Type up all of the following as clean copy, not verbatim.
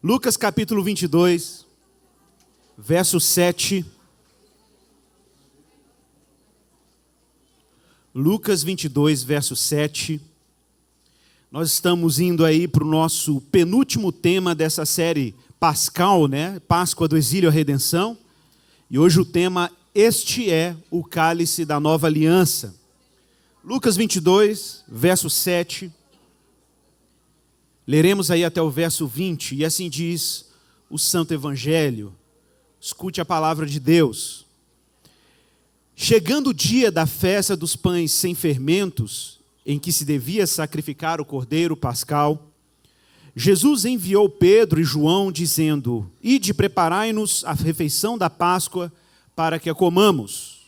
Lucas capítulo 22, verso 7. Lucas 22, verso 7. Nós estamos indo aí para o nosso penúltimo tema dessa série pascal, né? Páscoa do Exílio à Redenção. E hoje o tema, este é o cálice da nova aliança. Lucas 22, verso 7. Leremos aí até o verso 20, e assim diz o Santo Evangelho. Escute a palavra de Deus. Chegando o dia da festa dos pães sem fermentos, em que se devia sacrificar o cordeiro pascal, Jesus enviou Pedro e João, dizendo: Ide, preparai-nos a refeição da Páscoa, para que a comamos.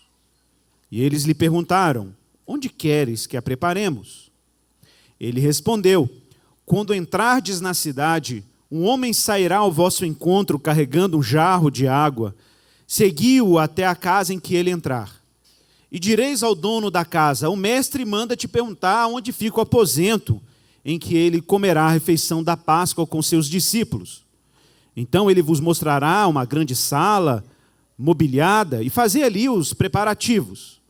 E eles lhe perguntaram: Onde queres que a preparemos? Ele respondeu: Quando entrardes na cidade, um homem sairá ao vosso encontro carregando um jarro de água. Segui-o até a casa em que ele entrar. E direis ao dono da casa: O mestre manda te perguntar onde fica o aposento em que ele comerá a refeição da Páscoa com seus discípulos. Então ele vos mostrará uma grande sala mobiliada e fazei ali os preparativos.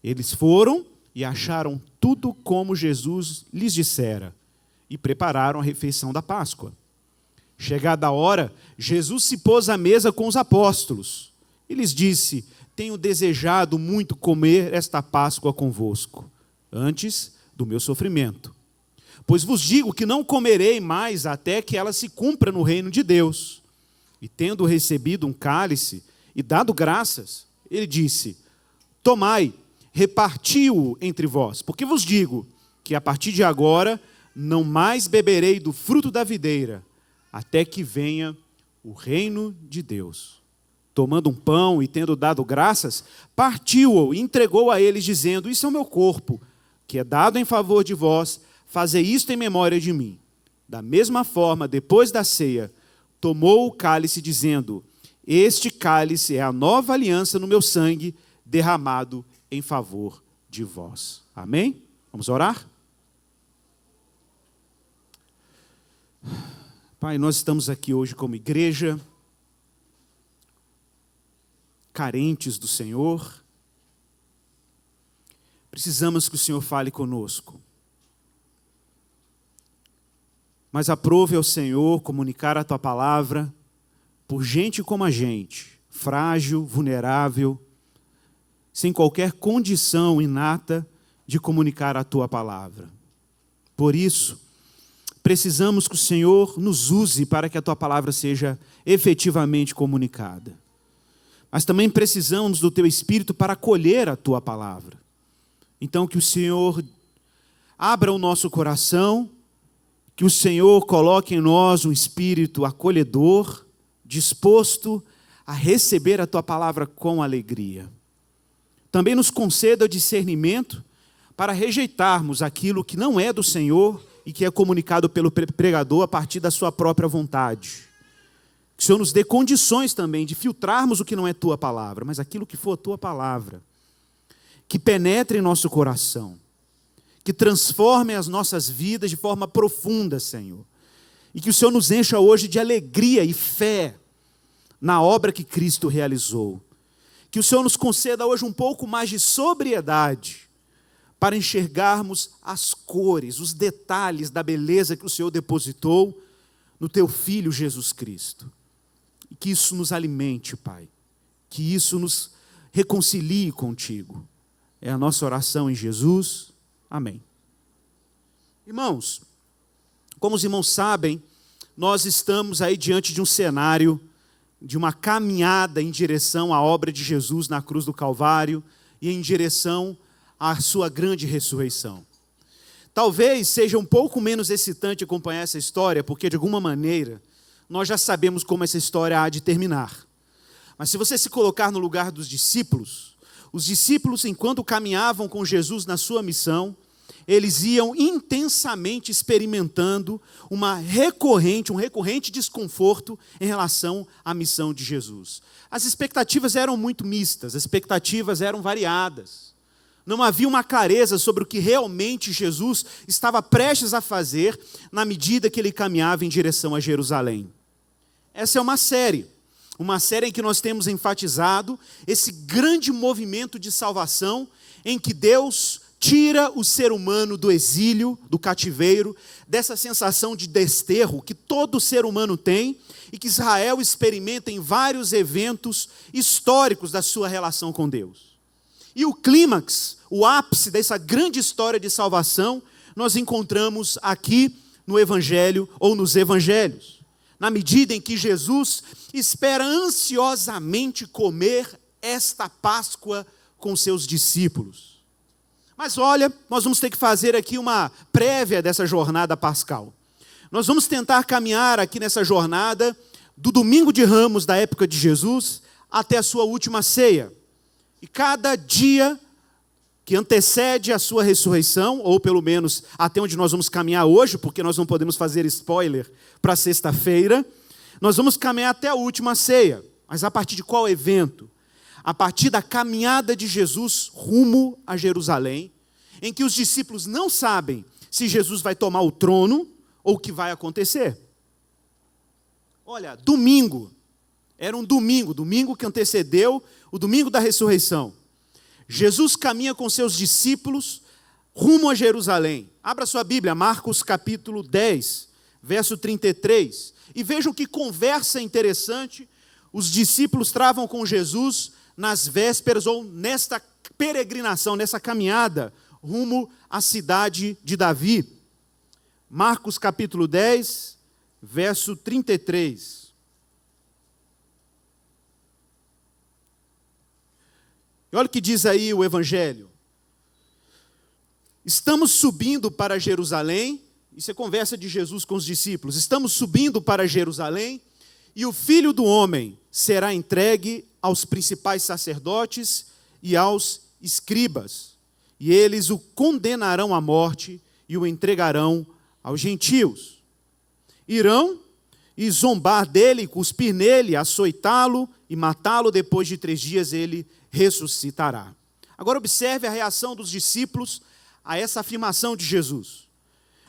Eles foram e acharam tudo como Jesus lhes dissera e prepararam a refeição da Páscoa. Chegada a hora, Jesus se pôs à mesa com os apóstolos e lhes disse: Tenho desejado muito comer esta Páscoa convosco, antes do meu sofrimento. Pois vos digo que não comerei mais até que ela se cumpra no reino de Deus. E tendo recebido um cálice e dado graças, ele disse: Tomai, reparti-o entre vós, porque vos digo que a partir de agora não mais beberei do fruto da videira, até que venha o reino de Deus. Tomando um pão e tendo dado graças, partiu-o e entregou a eles, dizendo: Isso é o meu corpo, que é dado em favor de vós, fazei isto em memória de mim. Da mesma forma, depois da ceia, tomou o cálice, dizendo: Este cálice é a nova aliança no meu sangue, derramado em favor de vós. Amém? Vamos orar? Pai, nós estamos aqui hoje como igreja, carentes do Senhor. Precisamos que o Senhor fale conosco. Mas aprove ao Senhor comunicar a Tua palavra por gente como a gente, frágil, vulnerável, sem qualquer condição inata de comunicar a Tua palavra. Por isso, precisamos que o Senhor nos use para que a Tua palavra seja efetivamente comunicada. Mas também precisamos do Teu Espírito para acolher a Tua palavra. Então que o Senhor abra o nosso coração, que o Senhor coloque em nós um espírito acolhedor, disposto a receber a Tua palavra com alegria. Também nos conceda o discernimento para rejeitarmos aquilo que não é do Senhor e que é comunicado pelo pregador a partir da sua própria vontade. Que o Senhor nos dê condições também de filtrarmos o que não é Tua palavra, mas aquilo que for a Tua palavra. Que penetre em nosso coração. Que transforme as nossas vidas de forma profunda, Senhor. E que o Senhor nos encha hoje de alegria e fé na obra que Cristo realizou. Que o Senhor nos conceda hoje um pouco mais de sobriedade para enxergarmos as cores, os detalhes da beleza que o Senhor depositou no Teu Filho Jesus Cristo. E que isso nos alimente, Pai. Que isso nos reconcilie contigo. É a nossa oração em Jesus. Amém. Irmãos, como os irmãos sabem, nós estamos aí diante de um cenário de uma caminhada em direção à obra de Jesus na cruz do Calvário e em direção à sua grande ressurreição. Talvez seja um pouco menos excitante acompanhar essa história, porque de alguma maneira nós já sabemos como essa história há de terminar. Mas se você se colocar no lugar dos discípulos, os discípulos, enquanto caminhavam com Jesus na sua missão, eles iam intensamente experimentando um recorrente desconforto em relação à missão de Jesus. As expectativas eram muito mistas, as expectativas eram variadas. Não havia uma clareza sobre o que realmente Jesus estava prestes a fazer na medida que ele caminhava em direção a Jerusalém. essa é uma série em que nós temos enfatizado esse grande movimento de salvação em que Deus tira o ser humano do exílio, do cativeiro, dessa sensação de desterro que todo ser humano tem e que Israel experimenta em vários eventos históricos da sua relação com Deus. E o clímax, o ápice dessa grande história de salvação, nós encontramos aqui no Evangelho ou nos Evangelhos, na medida em que Jesus espera ansiosamente comer esta Páscoa com seus discípulos. Mas olha, nós vamos ter que fazer aqui uma prévia dessa jornada pascal. Nós vamos tentar caminhar aqui nessa jornada do domingo de Ramos da época de Jesus até a sua última ceia. E cada dia que antecede a sua ressurreição, ou pelo menos até onde nós vamos caminhar hoje, porque nós não podemos fazer spoiler para sexta-feira, nós vamos caminhar até a última ceia. Mas a partir de qual evento? A partir da caminhada de Jesus rumo a Jerusalém, em que os discípulos não sabem se Jesus vai tomar o trono ou o que vai acontecer. Olha, domingo, era um domingo que antecedeu o domingo da ressurreição. Jesus caminha com seus discípulos rumo a Jerusalém. Abra sua Bíblia, Marcos capítulo 10, verso 33. E vejam que conversa interessante os discípulos travam com Jesus nas vésperas ou nesta peregrinação, nessa caminhada rumo à cidade de Davi. Marcos capítulo 10, verso 33. E olha o que diz aí o Evangelho. Estamos subindo para Jerusalém, isso é conversa de Jesus com os discípulos. Estamos subindo para Jerusalém e o Filho do Homem será entregue aos principais sacerdotes e aos escribas. E eles o condenarão à morte e o entregarão aos gentios. Irão e zombar dele, cuspir nele, açoitá-lo e matá-lo. Depois de 3 dias ele ressuscitará. Agora observe a reação dos discípulos a essa afirmação de Jesus.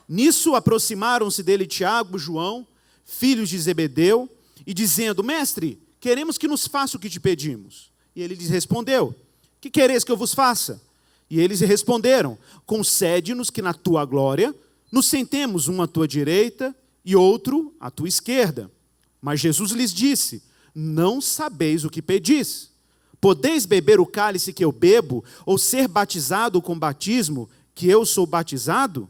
Nisso aproximaram-se dele Tiago e João, filhos de Zebedeu, e dizendo: Mestre, queremos que nos faça o que te pedimos. E ele lhes respondeu: Que quereis que eu vos faça? E eles responderam: Concede-nos que na tua glória nos sentemos um à tua direita e outro à tua esquerda. Mas Jesus lhes disse: Não sabeis o que pedis. Podeis beber o cálice que eu bebo, ou ser batizado com o batismo que eu sou batizado?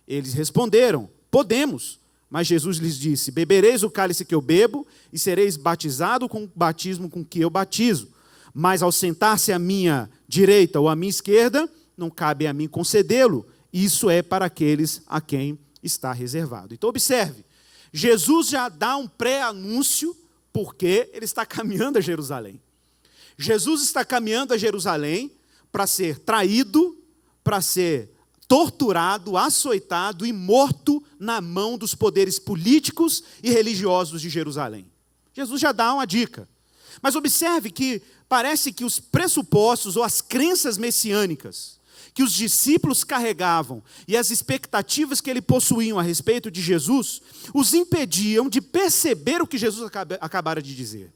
Eles responderam: Podemos. Mas Jesus lhes disse: Bebereis o cálice que eu bebo, e sereis batizado com o batismo com que eu batizo. Mas ao sentar-se à minha direita ou à minha esquerda, não cabe a mim concedê-lo. Isso é para aqueles a quem está reservado. Então observe, Jesus já dá um pré-anúncio, porque ele está caminhando a Jerusalém. Jesus está caminhando a Jerusalém para ser traído, para ser torturado, açoitado e morto na mão dos poderes políticos e religiosos de Jerusalém. Jesus já dá uma dica. Mas observe que parece que os pressupostos ou as crenças messiânicas que os discípulos carregavam e as expectativas que eles possuíam a respeito de Jesus os impediam de perceber o que Jesus acabara de dizer.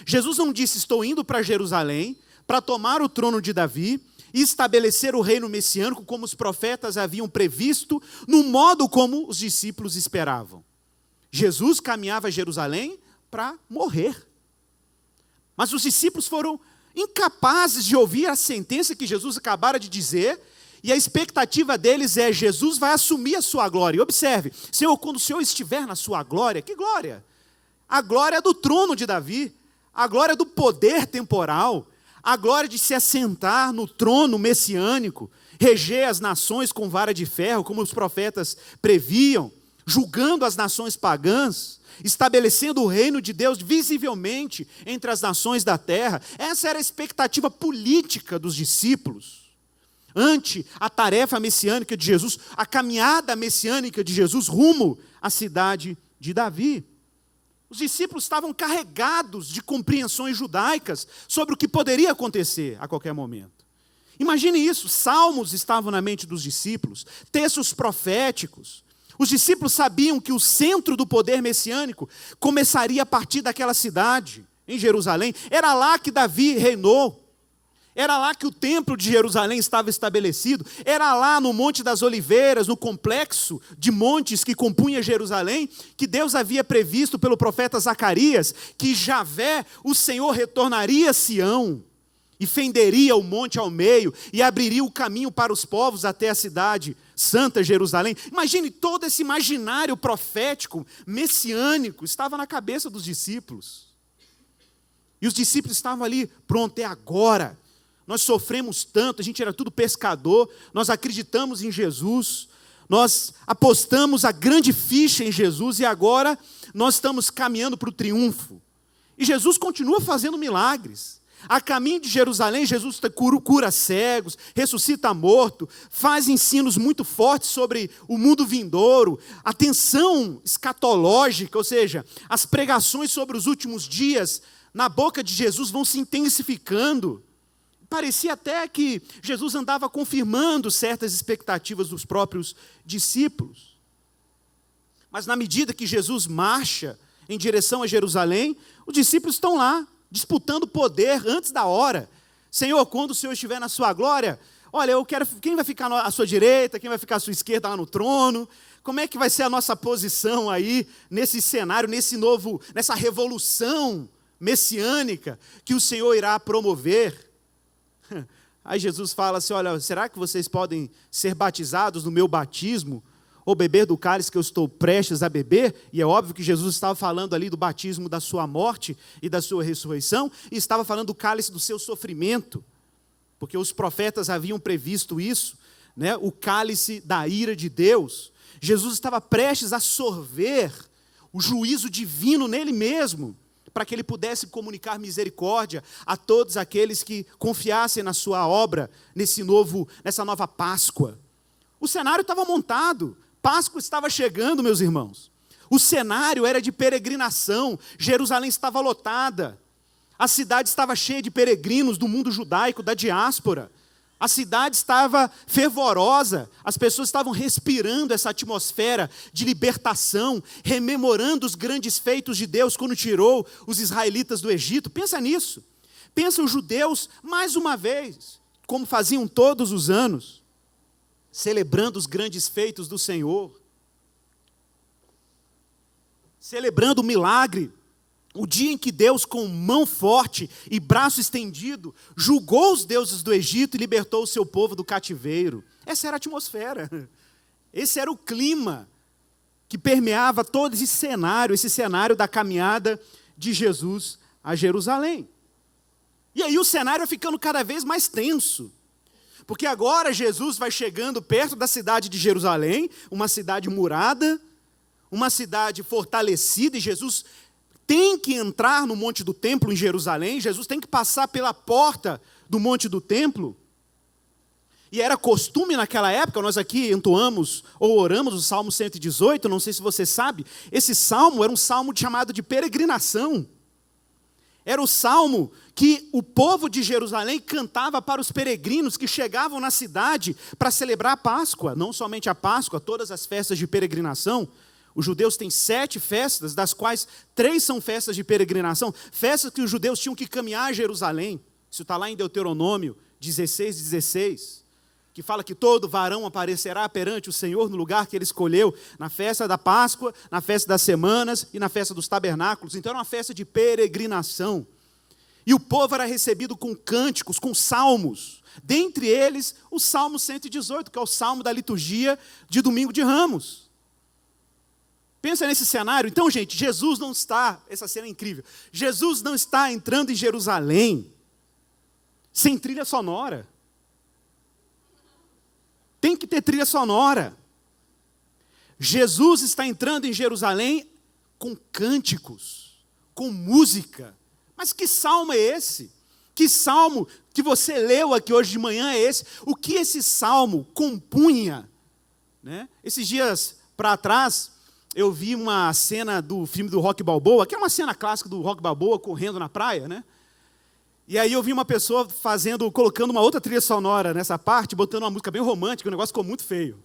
Jesus não disse: estou indo para Jerusalém para tomar o trono de Davi e estabelecer o reino messiânico como os profetas haviam previsto, no modo como os discípulos esperavam. Jesus caminhava a Jerusalém para morrer. Mas os discípulos foram incapazes de ouvir a sentença que Jesus acabara de dizer, e a expectativa deles é: Jesus vai assumir a sua glória. E observe, Senhor, quando o Senhor estiver na sua glória, que glória? A glória é do trono de Davi, a glória do poder temporal, a glória de se assentar no trono messiânico, reger as nações com vara de ferro, como os profetas previam, julgando as nações pagãs, estabelecendo o reino de Deus visivelmente entre as nações da terra. Essa era a expectativa política dos discípulos ante a tarefa messiânica de Jesus, a caminhada messiânica de Jesus rumo à cidade de Davi. Os discípulos estavam carregados de compreensões judaicas sobre o que poderia acontecer a qualquer momento. Imagine isso, salmos estavam na mente dos discípulos, textos proféticos. Os discípulos sabiam que o centro do poder messiânico começaria a partir daquela cidade, em Jerusalém. Era lá que Davi reinou. Era lá que o templo de Jerusalém estava estabelecido. Era lá no Monte das Oliveiras, no complexo de montes que compunha Jerusalém, que Deus havia previsto pelo profeta Zacarias, que Javé, o Senhor, retornaria a Sião e fenderia o monte ao meio e abriria o caminho para os povos até a cidade santa Jerusalém. Imagine, todo esse imaginário profético, messiânico, estava na cabeça dos discípulos. E os discípulos estavam ali, pronto, é agora. Nós sofremos tanto, a gente era tudo pescador, nós acreditamos em Jesus, nós apostamos a grande ficha em Jesus e agora nós estamos caminhando para o triunfo. E Jesus continua fazendo milagres. A caminho de Jerusalém, Jesus cura cegos, ressuscita morto, faz ensinos muito fortes sobre o mundo vindouro, a tensão escatológica, ou seja, as pregações sobre os últimos dias na boca de Jesus vão se intensificando. Parecia até que Jesus andava confirmando certas expectativas dos próprios discípulos. Mas na medida que Jesus marcha em direção a Jerusalém, os discípulos estão lá, disputando poder antes da hora. Senhor, quando o Senhor estiver na sua glória, olha, eu quero, quem vai ficar à sua direita, quem vai ficar à sua esquerda lá no trono? Como é que vai ser a nossa posição aí nesse cenário, nessa revolução messiânica que o Senhor irá promover? Aí Jesus fala assim, olha, será que vocês podem ser batizados no meu batismo, ou beber do cálice que eu estou prestes a beber? E é óbvio que Jesus estava falando ali do batismo da sua morte e da sua ressurreição, e estava falando do cálice do seu sofrimento, porque os profetas haviam previsto isso, né? O cálice da ira de Deus. Jesus estava prestes a sorver o juízo divino nele mesmo, para que ele pudesse comunicar misericórdia a todos aqueles que confiassem na sua obra, nessa nova Páscoa. O cenário estava montado, Páscoa estava chegando, meus irmãos. O cenário era de peregrinação, Jerusalém estava lotada, a cidade estava cheia de peregrinos do mundo judaico, da diáspora. A cidade estava fervorosa, as pessoas estavam respirando essa atmosfera de libertação, rememorando os grandes feitos de Deus quando tirou os israelitas do Egito. Pensa nisso. Pensa os judeus, mais uma vez, como faziam todos os anos, celebrando os grandes feitos do Senhor, celebrando o milagre, o dia em que Deus, com mão forte e braço estendido, julgou os deuses do Egito e libertou o seu povo do cativeiro. Essa era a atmosfera, esse era o clima que permeava todo esse cenário da caminhada de Jesus a Jerusalém. E aí o cenário vai ficando cada vez mais tenso, porque agora Jesus vai chegando perto da cidade de Jerusalém, uma cidade murada, uma cidade fortalecida, e Jesus tem que entrar no Monte do Templo em Jerusalém, Jesus tem que passar pela porta do Monte do Templo. E era costume naquela época, nós aqui entoamos ou oramos o Salmo 118, não sei se você sabe, esse salmo era um salmo chamado de peregrinação. Era o salmo que o povo de Jerusalém cantava para os peregrinos que chegavam na cidade para celebrar a Páscoa, não somente a Páscoa, todas as festas de peregrinação. Os judeus têm 7 festas, das quais 3 são festas de peregrinação, festas que os judeus tinham que caminhar a Jerusalém. Isso está lá em Deuteronômio 16, que fala que todo varão aparecerá perante o Senhor no lugar que ele escolheu, na festa da Páscoa, na festa das semanas e na festa dos tabernáculos. Então era uma festa de peregrinação. E o povo era recebido com cânticos, com salmos, dentre eles o Salmo 118, que é o salmo da liturgia de Domingo de Ramos. Pensa nesse cenário. Então, gente, Jesus não está, essa cena é incrível, Jesus não está entrando em Jerusalém sem trilha sonora. Tem que ter trilha sonora. Jesus está entrando em Jerusalém com cânticos, com música. Mas que salmo é esse? Que salmo que você leu aqui hoje de manhã é esse? O que esse salmo compunha? Né? Esses dias para trás, eu vi uma cena do filme do Rocky Balboa, que é uma cena clássica do Rocky Balboa correndo na praia, né? E aí eu vi uma pessoa colocando uma outra trilha sonora nessa parte, botando uma música bem romântica, o negócio ficou muito feio.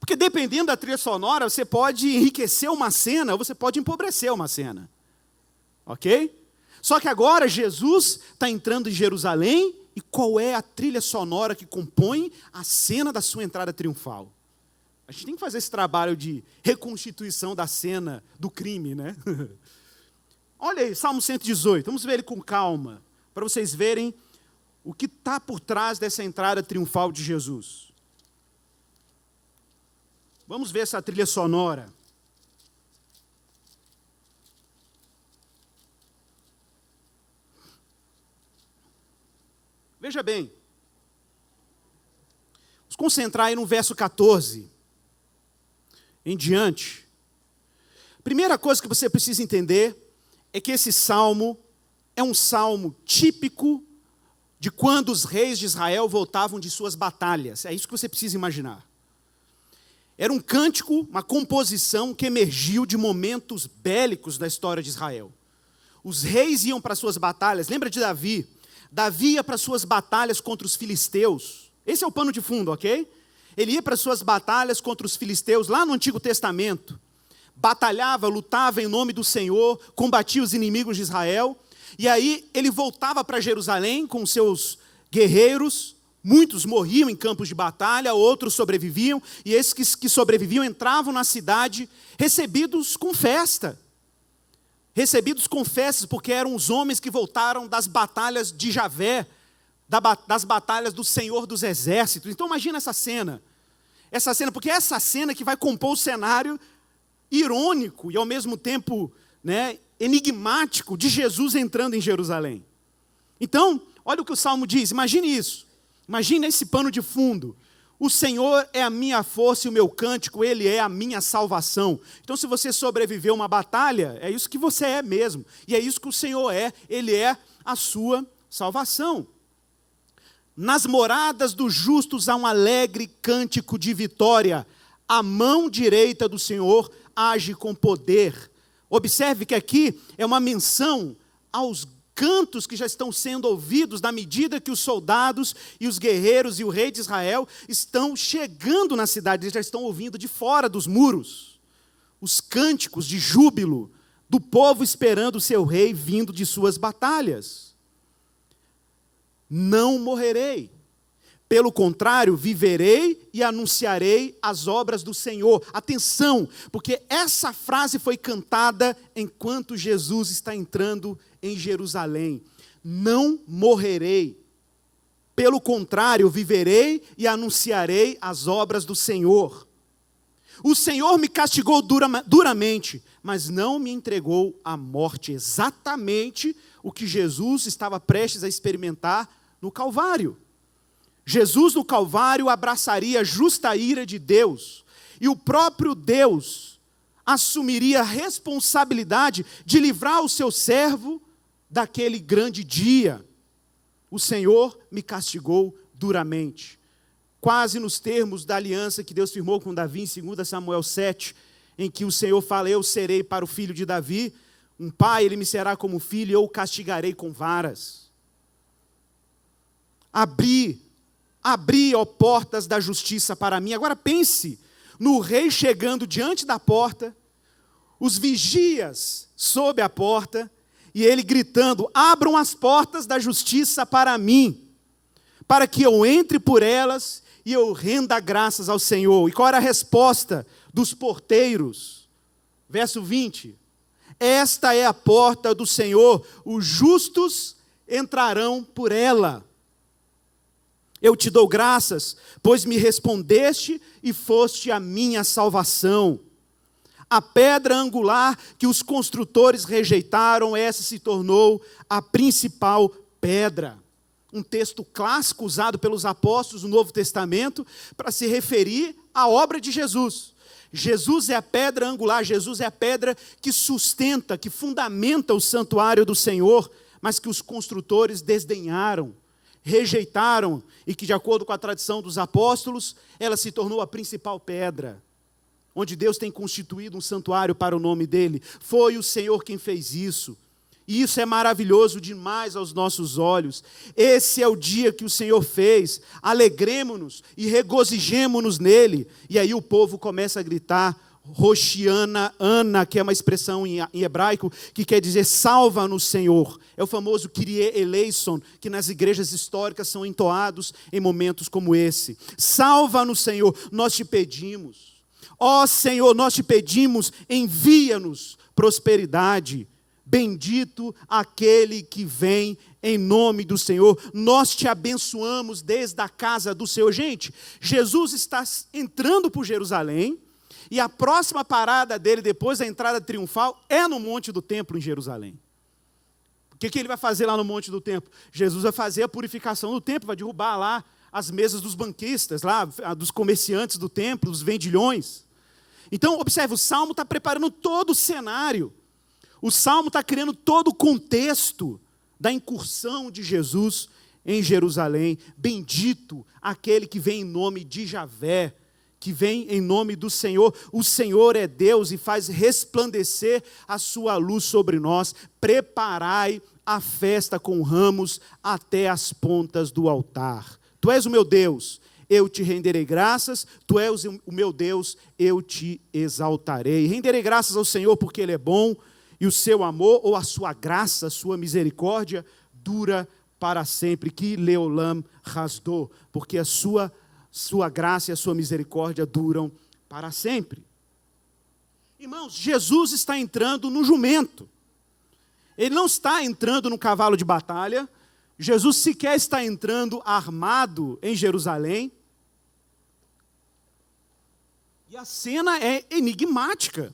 Porque dependendo da trilha sonora, você pode enriquecer uma cena ou você pode empobrecer uma cena. Ok? Só que agora Jesus está entrando em Jerusalém, e qual é a trilha sonora que compõe a cena da sua entrada triunfal? A gente tem que fazer esse trabalho de reconstituição da cena do crime, né? Olha aí, Salmo 118, vamos ver ele com calma, para vocês verem o que está por trás dessa entrada triunfal de Jesus. Vamos ver essa trilha sonora. Veja bem, vamos concentrar aí no verso 14 em diante. Primeira coisa que você precisa entender é que esse salmo é um salmo típico de quando os reis de Israel voltavam de suas batalhas. É isso que você precisa imaginar. Era um cântico, uma composição que emergiu de momentos bélicos da história de Israel. Os reis iam para suas batalhas. Lembra de Davi? Davi ia para suas batalhas contra os filisteus. Esse é o pano de fundo, ok? Ele ia para suas batalhas contra os filisteus lá no Antigo Testamento. Batalhava, lutava em nome do Senhor, combatia os inimigos de Israel. E aí ele voltava para Jerusalém com seus guerreiros. Muitos morriam em campos de batalha, outros sobreviviam. E esses que sobreviviam entravam na cidade recebidos com festa. Recebidos com festas, porque eram os homens que voltaram das batalhas de Javé, das batalhas do Senhor dos Exércitos. Então imagina essa cena, porque é essa cena que vai compor o cenário irônico e ao mesmo tempo, né, enigmático de Jesus entrando em Jerusalém. Então, olha o que o Salmo diz, imagine isso, imagine esse pano de fundo. O Senhor é a minha força e o meu cântico, Ele é a minha salvação. Então, se você sobreviveu a uma batalha, é isso que você é mesmo. E é isso que o Senhor é, Ele é a sua salvação. Nas moradas dos justos há um alegre cântico de vitória. A mão direita do Senhor age com poder. Observe que aqui é uma menção aos cantos que já estão sendo ouvidos na medida que os soldados e os guerreiros e o rei de Israel estão chegando na cidade, eles já estão ouvindo de fora dos muros os cânticos de júbilo do povo esperando o seu rei vindo de suas batalhas. Não morrerei, pelo contrário, viverei e anunciarei as obras do Senhor. Atenção, porque essa frase foi cantada enquanto Jesus está entrando em Jerusalém. Não morrerei, pelo contrário, viverei e anunciarei as obras do Senhor. O Senhor me castigou duramente, mas não me entregou à morte. Exatamente o que Jesus estava prestes a experimentar no Calvário. Jesus no Calvário abraçaria a justa ira de Deus, e o próprio Deus assumiria a responsabilidade de livrar o seu servo daquele grande dia. O Senhor me castigou duramente. Quase nos termos da aliança que Deus firmou com Davi em 2 Samuel 7, em que o Senhor fala, eu serei para o filho de Davi, um pai, ele me será como filho, e eu o castigarei com varas. Abri, ó portas da justiça para mim. Agora pense no rei chegando diante da porta, os vigias sob a porta, e ele gritando, abram as portas da justiça para mim, para que eu entre por elas e eu renda graças ao Senhor. E qual era a resposta dos porteiros? Verso 20, esta é a porta do Senhor, os justos entrarão por ela. Eu te dou graças, pois me respondeste e foste a minha salvação. A pedra angular que os construtores rejeitaram, essa se tornou a principal pedra. Um texto clássico usado pelos apóstolos no Novo Testamento para se referir à obra de Jesus. Jesus é a pedra angular, Jesus é a pedra que sustenta, que fundamenta o santuário do Senhor, mas que os construtores desdenharam, rejeitaram, e que, de acordo com a tradição dos apóstolos, ela se tornou a principal pedra, onde Deus tem constituído um santuário para o nome dele. Foi o Senhor quem fez isso. E isso é maravilhoso demais aos nossos olhos. Esse é o dia que o Senhor fez. Alegremo-nos e regozijemo-nos nele. E aí o povo começa a gritar, Hoshiana Ana, que é uma expressão em hebraico, que quer dizer salva-nos, Senhor. É o famoso Kyrie eleison, que nas igrejas históricas são entoados em momentos como esse. Salva-nos, Senhor, nós te pedimos. Ó Senhor, nós te pedimos, envia-nos prosperidade. Bendito aquele que vem em nome do Senhor. Nós te abençoamos desde a casa do Senhor. Gente, Jesus está entrando por Jerusalém, e a próxima parada dele, depois da entrada triunfal, é no Monte do Templo, em Jerusalém. O que ele vai fazer lá no Monte do Templo? Jesus vai fazer a purificação do templo, vai derrubar lá as mesas dos banquistas, lá, dos comerciantes do templo, dos vendilhões. Então, observe, o Salmo está preparando todo o cenário. O Salmo está criando todo o contexto da incursão de Jesus em Jerusalém. Bendito aquele que vem em nome de Javé, que vem em nome do Senhor. O Senhor é Deus e faz resplandecer a sua luz sobre nós. Preparai a festa com ramos até as pontas do altar. Tu és o meu Deus, eu te renderei graças. Tu és o meu Deus, eu te exaltarei. Renderei graças ao Senhor porque Ele é bom, e o seu amor, ou a sua graça, a sua misericórdia, dura para sempre. Que leolam rasdou, porque a sua graça e a sua misericórdia duram para sempre. Irmãos, Jesus está entrando no jumento. Ele não está entrando no cavalo de batalha. Jesus sequer está entrando armado em Jerusalém. E a cena é enigmática.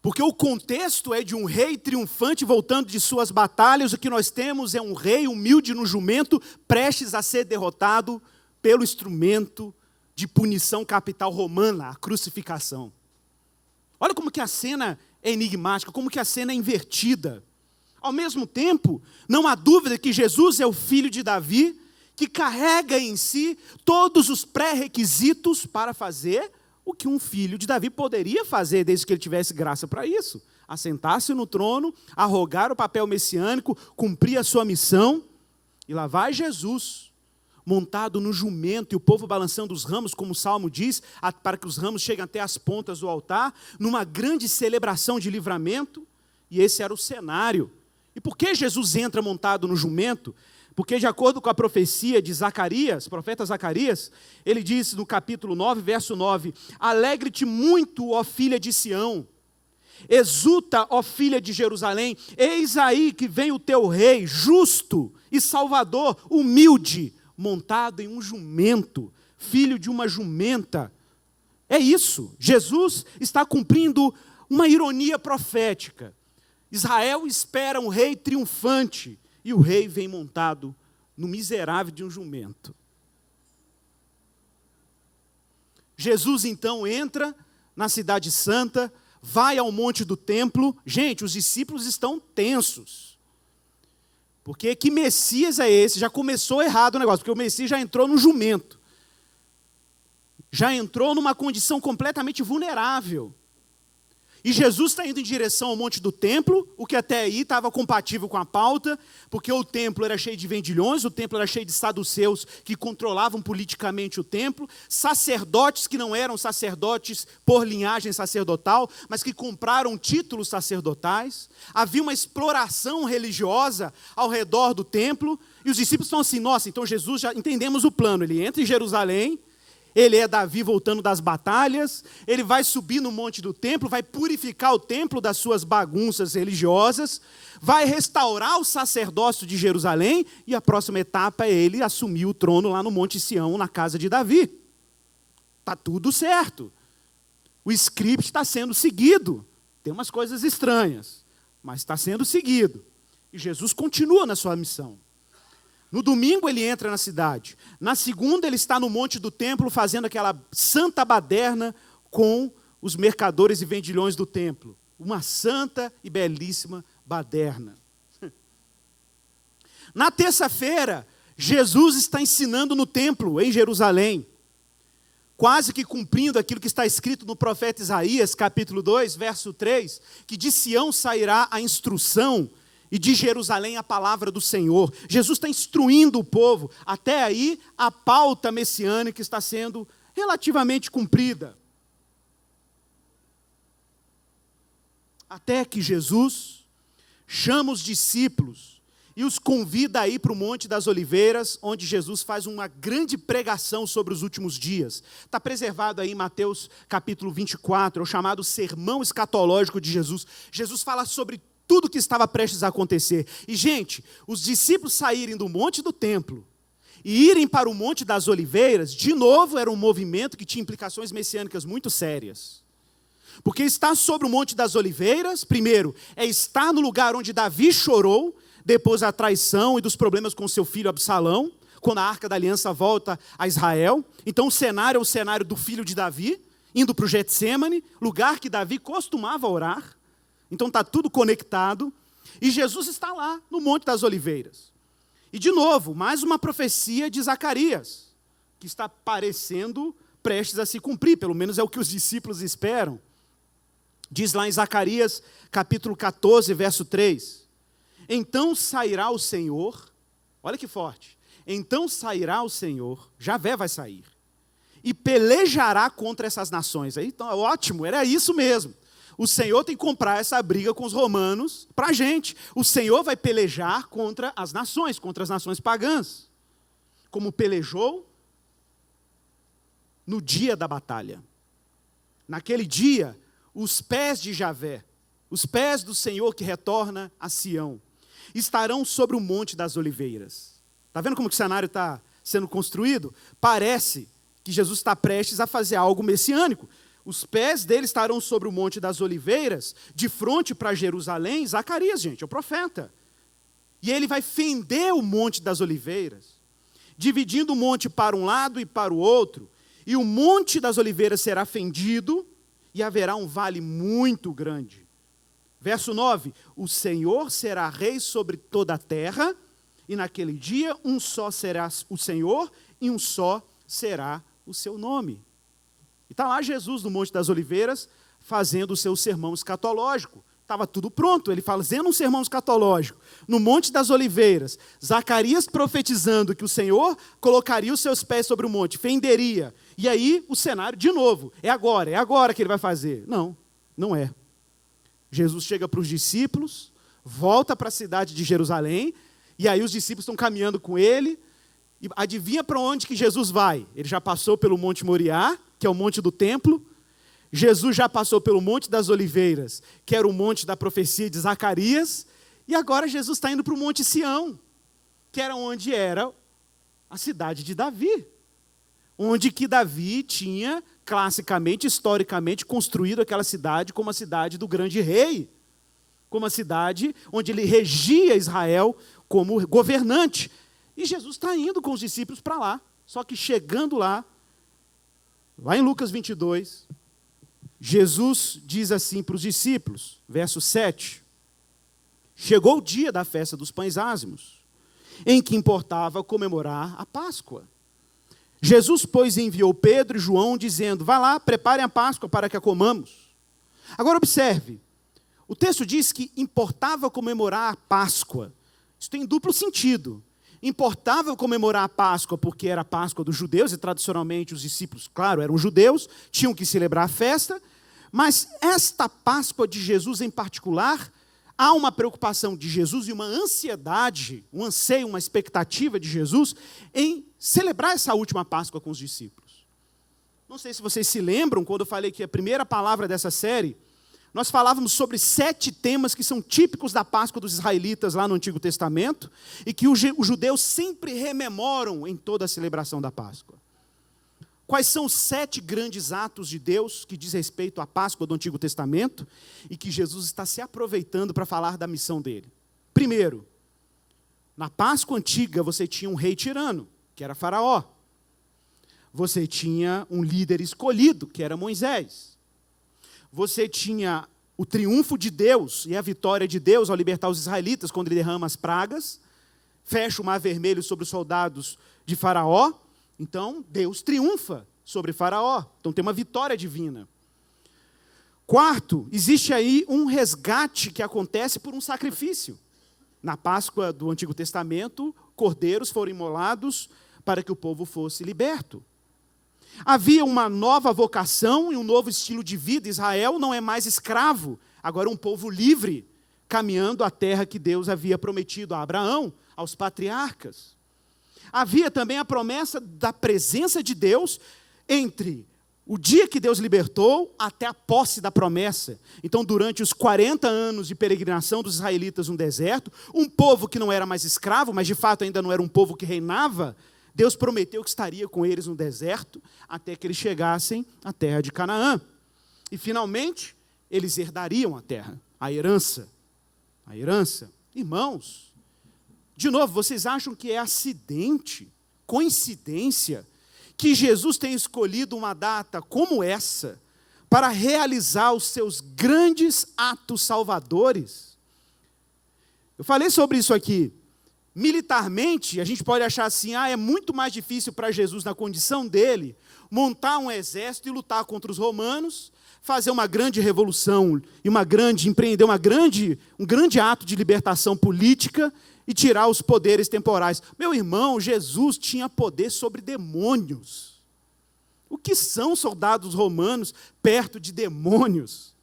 Porque o contexto é de um rei triunfante voltando de suas batalhas. O que nós temos é um rei humilde no jumento, prestes a ser derrotado pelo instrumento de punição capital romana, a crucificação. Olha como que a cena é enigmática, como que a cena é invertida. Ao mesmo tempo, não há dúvida que Jesus é o filho de Davi, que carrega em si todos os pré-requisitos para fazer o que um filho de Davi poderia fazer, desde que ele tivesse graça para isso. Assentar-se no trono, arrogar o papel messiânico, cumprir a sua missão. E lá vai Jesus, montado no jumento, e o povo balançando os ramos, como o Salmo diz, para que os ramos cheguem até as pontas do altar, numa grande celebração de livramento. E esse era o cenário. E por que Jesus entra montado no jumento? Porque, de acordo com a profecia de Zacarias, profeta Zacarias, ele diz no capítulo 9, verso 9, alegre-te muito, ó filha de Sião, exulta, ó filha de Jerusalém, eis aí que vem o teu rei, justo e salvador, humilde, montado em um jumento, filho de uma jumenta. É isso, Jesus está cumprindo uma ironia profética. Israel espera um rei triunfante, e o rei vem montado no miserável de um jumento. Jesus então entra na cidade santa, vai ao monte do templo. Gente, os discípulos estão tensos. Porque que Messias é esse? Já começou errado o negócio, porque o Messias já entrou no jumento. Já entrou numa condição completamente vulnerável. E Jesus está indo em direção ao monte do templo, o que até aí estava compatível com a pauta, porque o templo era cheio de vendilhões, o templo era cheio de saduceus que controlavam politicamente o templo, sacerdotes que não eram sacerdotes por linhagem sacerdotal, mas que compraram títulos sacerdotais. Havia uma exploração religiosa ao redor do templo, e os discípulos estão assim, nossa, então Jesus, já entendemos o plano, ele entra em Jerusalém, ele é Davi voltando das batalhas, ele vai subir no monte do templo, vai purificar o templo das suas bagunças religiosas, vai restaurar o sacerdócio de Jerusalém, e a próxima etapa é ele assumir o trono lá no Monte Sião, na casa de Davi. Está tudo certo. O script está sendo seguido. Tem umas coisas estranhas, mas está sendo seguido. E Jesus continua na sua missão. No domingo ele entra na cidade. Na segunda ele está no monte do templo fazendo aquela santa baderna com os mercadores e vendilhões do templo. Uma santa e belíssima baderna. Na terça-feira, Jesus está ensinando no templo em Jerusalém. quase que cumprindo aquilo que está escrito no profeta Isaías, capítulo 2, verso 3, que de Sião sairá a instrução e de Jerusalém a palavra do Senhor. Jesus está instruindo o povo. Até aí, a pauta messiânica está sendo relativamente cumprida. Até que Jesus chama os discípulos e os convida a ir para o Monte das Oliveiras, onde Jesus faz uma grande pregação sobre os últimos dias. Está preservado aí em Mateus capítulo 24, é o chamado Sermão Escatológico de Jesus. Jesus fala sobre tudo que estava prestes a acontecer. E, gente, os discípulos saírem do Monte do Templo e irem para o Monte das Oliveiras, de novo, era um movimento que tinha implicações messiânicas muito sérias. Porque estar sobre o Monte das Oliveiras, primeiro, é estar no lugar onde Davi chorou, depois da traição e dos problemas com seu filho Absalão, quando a Arca da Aliança volta a Israel. Então o cenário é o cenário do filho de Davi, indo para o Getsêmani, lugar que Davi costumava orar. Então está tudo conectado. E Jesus está lá, no Monte das Oliveiras. E de novo, mais uma profecia de Zacarias, que está parecendo prestes a se cumprir, pelo menos é o que os discípulos esperam. Diz lá em Zacarias, capítulo 14, verso 3. Então sairá o Senhor, olha que forte, então sairá o Senhor, Javé vai sair, e pelejará contra essas nações. Aí, então, ótimo, era isso mesmo. O Senhor tem que comprar essa briga com os romanos para a gente. O Senhor vai pelejar contra as nações pagãs, como pelejou no dia da batalha. Naquele dia, os pés de Javé, os pés do Senhor que retorna a Sião, estarão sobre o Monte das Oliveiras. Está vendo como que o cenário está sendo construído? Parece que Jesus está prestes a fazer algo messiânico. Os pés dele estarão sobre o Monte das Oliveiras, de frente para Jerusalém. Zacarias, gente, é o profeta. E ele vai fender o Monte das Oliveiras, dividindo o monte para um lado e para o outro. E o Monte das Oliveiras será fendido e haverá um vale muito grande. Verso 9, o Senhor será rei sobre toda a terra, e naquele dia um só será o Senhor, e um só será o seu nome. E está lá Jesus no Monte das Oliveiras, fazendo o seu sermão escatológico. Estava tudo pronto, ele fazendo um sermão escatológico. No Monte das Oliveiras, Zacarias profetizando que o Senhor colocaria os seus pés sobre o monte, fenderia. E aí o cenário, de novo, é agora que ele vai fazer. Não, não é. Jesus chega para os discípulos, volta para a cidade de Jerusalém, e aí os discípulos estão caminhando com ele, e adivinha para onde que Jesus vai? Ele já passou pelo Monte Moriá, que é o monte do templo. Jesus já passou pelo Monte das Oliveiras, que era o monte da profecia de Zacarias, e agora Jesus está indo para o Monte Sião, que era onde era a cidade de Davi, onde que Davi tinha, classicamente, historicamente, construído aquela cidade como a cidade do grande rei, como a cidade onde ele regia Israel como governante. E Jesus está indo com os discípulos para lá, só que chegando lá em Lucas 22, Jesus diz assim para os discípulos, verso 7, chegou o dia da festa dos pães ázimos, em que importava comemorar a Páscoa. Jesus, pois, enviou Pedro e João, dizendo, vá lá, preparem a Páscoa para que a comamos. Agora observe, o texto diz que importava comemorar a Páscoa. Isso tem duplo sentido. Importava comemorar a Páscoa porque era a Páscoa dos judeus, e tradicionalmente os discípulos, claro, eram judeus, tinham que celebrar a festa, mas esta Páscoa de Jesus em particular, há uma preocupação de Jesus e uma ansiedade, um anseio, uma expectativa de Jesus em celebrar essa última Páscoa com os discípulos. Não sei se vocês se lembram, quando eu falei que a primeira palavra dessa série, nós falávamos sobre 7 temas que são típicos da Páscoa dos israelitas lá no Antigo Testamento e que os judeus sempre rememoram em toda a celebração da Páscoa. Quais são os 7 grandes atos de Deus que diz respeito à Páscoa do Antigo Testamento e que Jesus está se aproveitando para falar da missão dele? Primeiro, na Páscoa antiga você tinha um rei tirano, que era Faraó. Você tinha um líder escolhido, que era Moisés. Você tinha o triunfo de Deus e a vitória de Deus ao libertar os israelitas quando ele derrama as pragas, fecha o mar vermelho sobre os soldados de Faraó. Então, Deus triunfa sobre Faraó. Então tem uma vitória divina. Quarto, existe aí um resgate que acontece por um sacrifício. Na Páscoa do Antigo Testamento, cordeiros foram imolados para que o povo fosse liberto. Havia uma nova vocação e um novo estilo de vida. Israel não é mais escravo, agora é um povo livre, caminhando à terra que Deus havia prometido a Abraão, aos patriarcas. Havia também a promessa da presença de Deus entre o dia que Deus libertou até a posse da promessa. Então, durante os 40 anos de peregrinação dos israelitas no deserto, um povo que não era mais escravo, mas de fato ainda não era um povo que reinava, Deus prometeu que estaria com eles no deserto até que eles chegassem à terra de Canaã. E finalmente, eles herdariam a terra, a herança. A herança. Irmãos, de novo, vocês acham que é acidente, coincidência, que Jesus tenha escolhido uma data como essa para realizar os seus grandes atos salvadores? Eu falei sobre isso aqui. Militarmente, a gente pode achar assim, é muito mais difícil para Jesus, na condição dele, montar um exército e lutar contra os romanos, fazer uma grande revolução e empreender um grande ato de libertação política e tirar os poderes temporais. Meu irmão, Jesus tinha poder sobre demônios. O que são soldados romanos perto de demônios?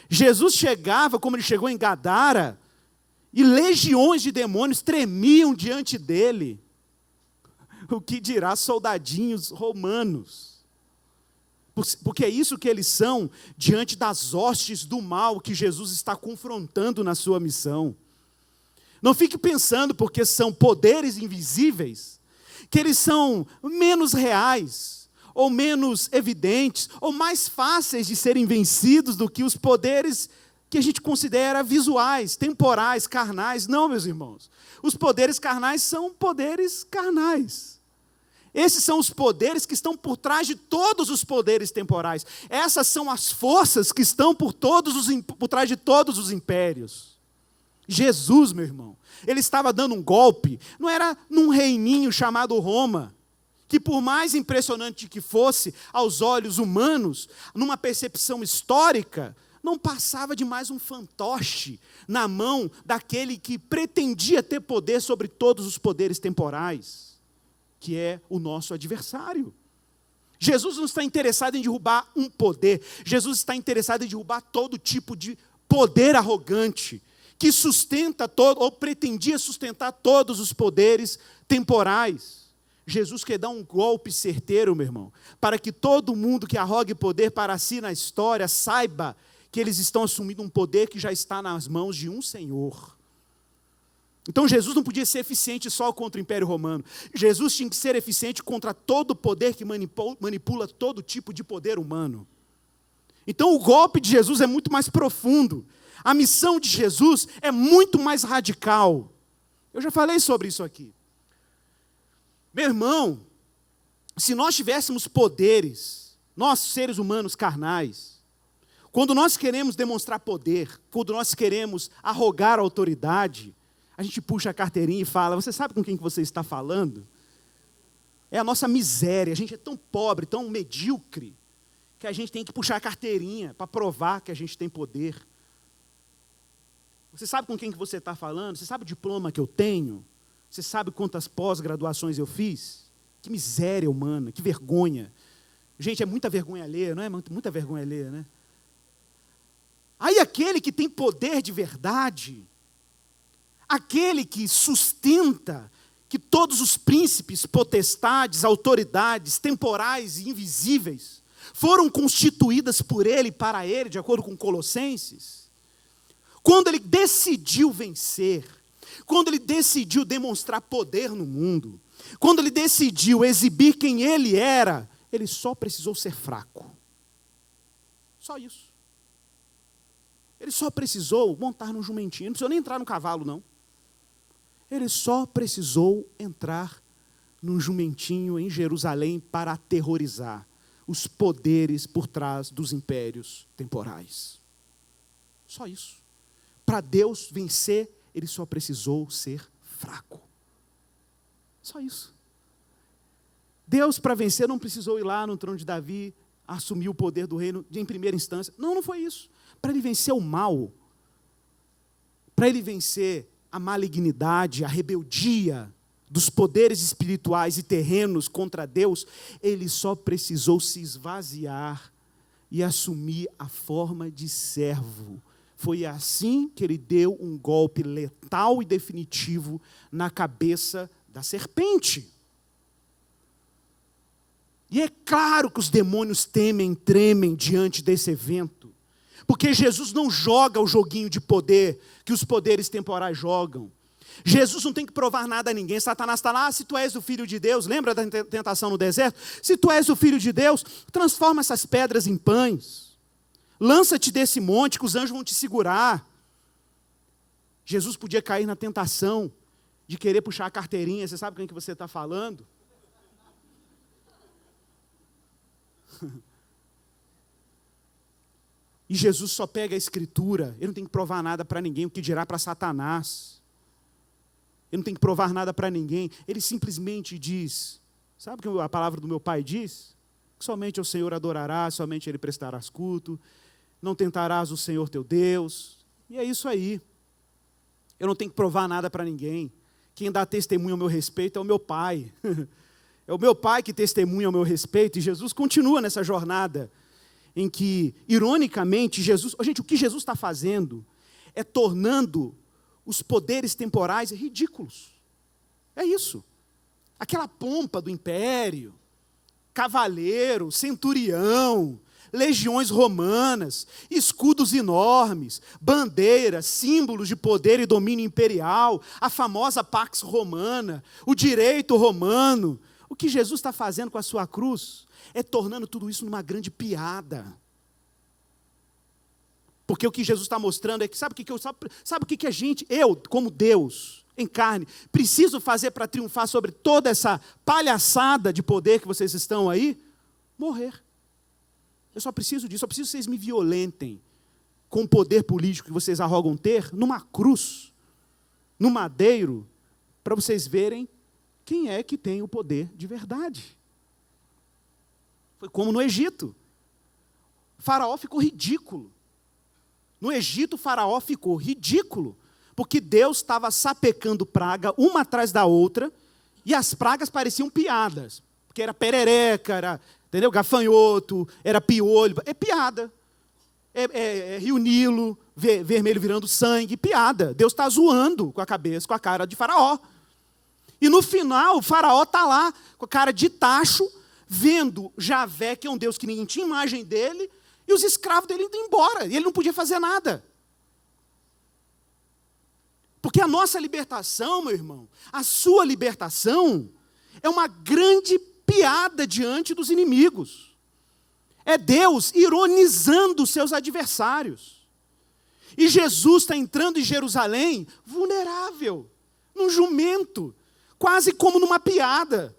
Jesus chegava, como ele chegou em Gadara, e legiões de demônios tremiam diante dele. O que dirá soldadinhos romanos? Porque é isso que eles são diante das hostes do mal que Jesus está confrontando na sua missão. Não fique pensando, porque são poderes invisíveis, que eles são menos reais, ou menos evidentes, ou mais fáceis de serem vencidos do que os poderes que a gente considera visuais, temporais, carnais. Não, meus irmãos. Os poderes carnais são poderes carnais. Esses são os poderes que estão por trás de todos os poderes temporais. Essas são as forças que estão por trás de todos os impérios. Jesus, meu irmão, ele estava dando um golpe, não era num reininho chamado Roma, que por mais impressionante que fosse aos olhos humanos, numa percepção histórica, não passava de mais um fantoche na mão daquele que pretendia ter poder sobre todos os poderes temporais, que é o nosso adversário. Jesus não está interessado em derrubar um poder, Jesus está interessado em derrubar todo tipo de poder arrogante, que sustenta ou pretendia sustentar todos os poderes temporais. Jesus quer dar um golpe certeiro, meu irmão, para que todo mundo que arrogue poder para si na história saiba que eles estão assumindo um poder que já está nas mãos de um Senhor. Então Jesus não podia ser eficiente só contra o Império Romano. Jesus tinha que ser eficiente contra todo poder que manipula todo tipo de poder humano. Então o golpe de Jesus é muito mais profundo. A missão de Jesus é muito mais radical. Eu já falei sobre isso aqui. Meu irmão, se nós tivéssemos poderes, nós seres humanos carnais, quando nós queremos demonstrar poder, quando nós queremos arrogar autoridade, a gente puxa a carteirinha e fala, você sabe com quem que você está falando? É a nossa miséria, a gente é tão pobre, tão medíocre, que a gente tem que puxar a carteirinha para provar que a gente tem poder. Você sabe com quem que você está falando? Você sabe o diploma que eu tenho? Você sabe quantas pós-graduações eu fiz? Que miséria humana, que vergonha. Gente, é muita vergonha alheia, não é? Muita vergonha alheia, né? Aí aquele que tem poder de verdade, aquele que sustenta que todos os príncipes, potestades, autoridades temporais e invisíveis foram constituídas por ele e para ele, de acordo com Colossenses, quando ele decidiu vencer, quando ele decidiu demonstrar poder no mundo, quando ele decidiu exibir quem ele era, ele só precisou ser fraco. Só isso. Ele só precisou montar num jumentinho, não precisou nem entrar no cavalo, não. Ele só precisou entrar num jumentinho em Jerusalém para aterrorizar os poderes por trás dos impérios temporais. Só isso. Para Deus vencer, ele só precisou ser fraco. Só isso. Deus, para vencer, não precisou ir lá no trono de Davi, assumir o poder do reino em primeira instância. Não, não foi isso. Para ele vencer o mal, para ele vencer a malignidade, a rebeldia dos poderes espirituais e terrenos contra Deus, ele só precisou se esvaziar e assumir a forma de servo. Foi assim que ele deu um golpe letal e definitivo na cabeça da serpente. E é claro que os demônios tremem diante desse evento, porque Jesus não joga o joguinho de poder que os poderes temporais jogam. Jesus não tem que provar nada a ninguém. Satanás está lá, se tu és o filho de Deus, lembra da tentação no deserto? Se tu és o filho de Deus, transforma essas pedras em pães. Lança-te desse monte que os anjos vão te segurar. Jesus podia cair na tentação de querer puxar a carteirinha. Você sabe com quem que você está falando? E Jesus só pega a Escritura. Ele não tem que provar nada para ninguém, o que dirá para Satanás. Ele não tem que provar nada para ninguém. Ele simplesmente diz, sabe o que a palavra do meu pai diz? Que somente ao Senhor adorarás, somente Ele prestarás culto, não tentarás o Senhor teu Deus. E é isso aí. Eu não tenho que provar nada para ninguém. Quem dá testemunho ao meu respeito é o meu pai. É o meu pai que testemunha ao meu respeito. E Jesus continua nessa jornada em que, ironicamente, Jesus... Gente, o que Jesus está fazendo é tornando os poderes temporais ridículos. É isso. Aquela pompa do império, cavaleiro, centurião, legiões romanas, escudos enormes, bandeiras, símbolos de poder e domínio imperial, a famosa Pax Romana, o direito romano. O que Jesus está fazendo com a sua cruz é tornando tudo isso numa grande piada. Porque o que Jesus está mostrando é que, sabe o que a gente, eu, como Deus, em carne, preciso fazer para triunfar sobre toda essa palhaçada de poder que vocês estão aí? Morrer. Eu só preciso disso, só preciso que vocês me violentem com o poder político que vocês arrogam ter, numa cruz, no madeiro, para vocês verem quem é que tem o poder de verdade. Foi como no Egito. O faraó ficou ridículo. No Egito, o faraó ficou ridículo, porque Deus estava sapecando praga, uma atrás da outra, e as pragas pareciam piadas, porque era perereca, era, entendeu? Gafanhoto, era piolho, é piada. É Rio Nilo, vermelho virando sangue, piada. Deus está zoando com a cabeça, com a cara de faraó. E no final, o faraó está lá, com a cara de tacho, vendo Javé, que é um Deus que ninguém tinha imagem dele, e os escravos dele indo embora, e ele não podia fazer nada. Porque a nossa libertação, meu irmão, a sua libertação, é uma grande piada diante dos inimigos. É Deus ironizando os seus adversários. E Jesus está entrando em Jerusalém vulnerável, num jumento, quase como numa piada,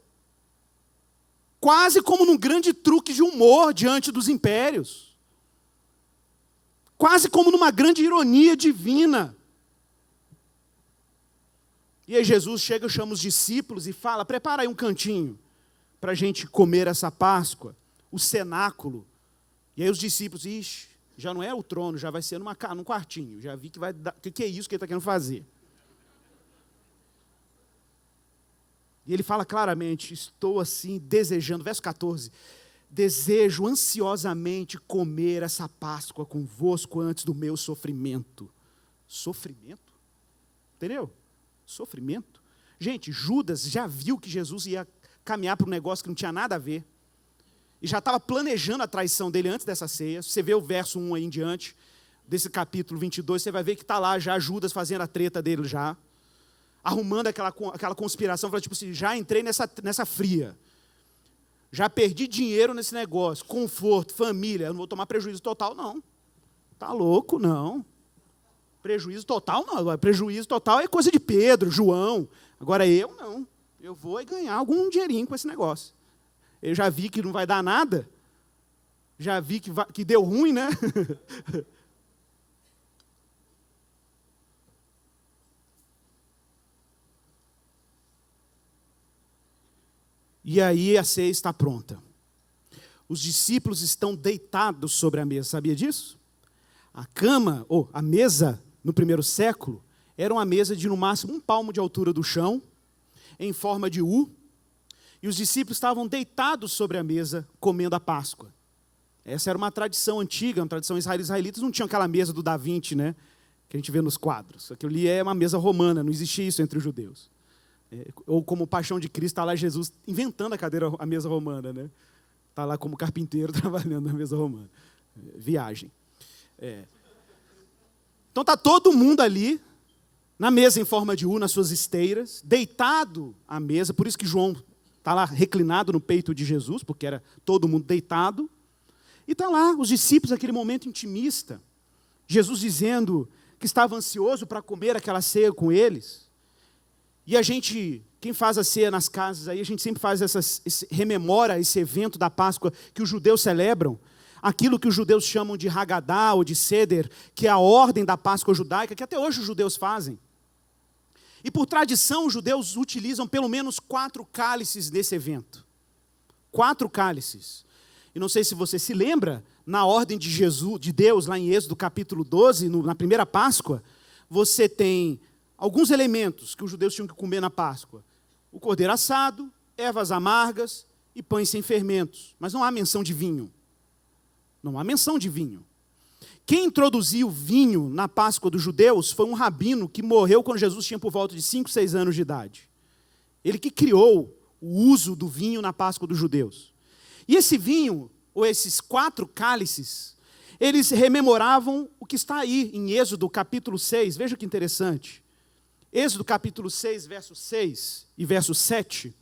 quase como num grande truque de humor diante dos impérios, quase como numa grande ironia divina. E aí Jesus chega, chama os discípulos e fala, prepara aí um cantinho para a gente comer essa Páscoa, o cenáculo. E aí os discípulos, ixi, já não é o trono, já vai ser num quartinho, já vi que vai dar, que é isso que ele está querendo fazer. E ele fala claramente, estou assim desejando, verso 14, desejo ansiosamente comer essa Páscoa convosco antes do meu sofrimento. Sofrimento? Entendeu? Sofrimento. Gente, Judas já viu que Jesus ia caminhar para um negócio que não tinha nada a ver. E já estava planejando a traição dele antes dessa ceia. Você vê o verso 1 aí em diante, desse capítulo 22, você vai ver que está lá já Judas fazendo a treta dele já. Arrumando aquela conspiração, falando tipo assim, já entrei nessa fria. Já perdi dinheiro nesse negócio, conforto, família, eu não vou tomar prejuízo total, não. Tá louco, não. Prejuízo total, não. Agora, prejuízo total é coisa de Pedro, João. Agora eu, não. Eu vou ganhar algum dinheirinho com esse negócio. Eu já vi que não vai dar nada. Já vi que deu ruim, né? E aí a ceia está pronta. Os discípulos estão deitados sobre a mesa, sabia disso? A cama, ou a mesa, no primeiro século, era uma mesa de no máximo 1 palmo de altura do chão, em forma de U, e os discípulos estavam deitados sobre a mesa, comendo a Páscoa. Essa era uma tradição antiga, uma tradição israelita. Os israelitas não tinham aquela mesa do Da Vinci, né, que a gente vê nos quadros. Aquilo ali é uma mesa romana, não existia isso entre os judeus. Ou como Paixão de Cristo, está lá Jesus inventando a mesa romana, né? Está lá como carpinteiro trabalhando na mesa romana. Viagem. Então está todo mundo ali, na mesa em forma de U, nas suas esteiras, deitado à mesa, por isso que João está lá reclinado no peito de Jesus, porque era todo mundo deitado. E está lá os discípulos, aquele momento intimista, Jesus dizendo que estava ansioso para comer aquela ceia com eles. E a gente, quem faz a ceia nas casas, aí a gente sempre faz rememora esse evento da Páscoa que os judeus celebram, aquilo que os judeus chamam de Hagadá ou de Seder, que é a ordem da Páscoa judaica, que até hoje os judeus fazem. E por tradição, os judeus utilizam pelo menos 4 cálices nesse evento. 4 cálices. E não sei se você se lembra, na ordem de Jesus, de Deus, lá em Êxodo capítulo 12, na primeira Páscoa, você tem alguns elementos que os judeus tinham que comer na Páscoa. O cordeiro assado, ervas amargas e pães sem fermentos. Mas não há menção de vinho. Não há menção de vinho. Quem introduziu vinho na Páscoa dos judeus foi um rabino que morreu quando Jesus tinha por volta de 5, 6 anos de idade. Ele que criou o uso do vinho na Páscoa dos judeus. E esse vinho, ou esses 4 cálices, eles rememoravam o que está aí em Êxodo capítulo 6. Veja que interessante. Êxodo capítulo 6, verso 6 e verso 7.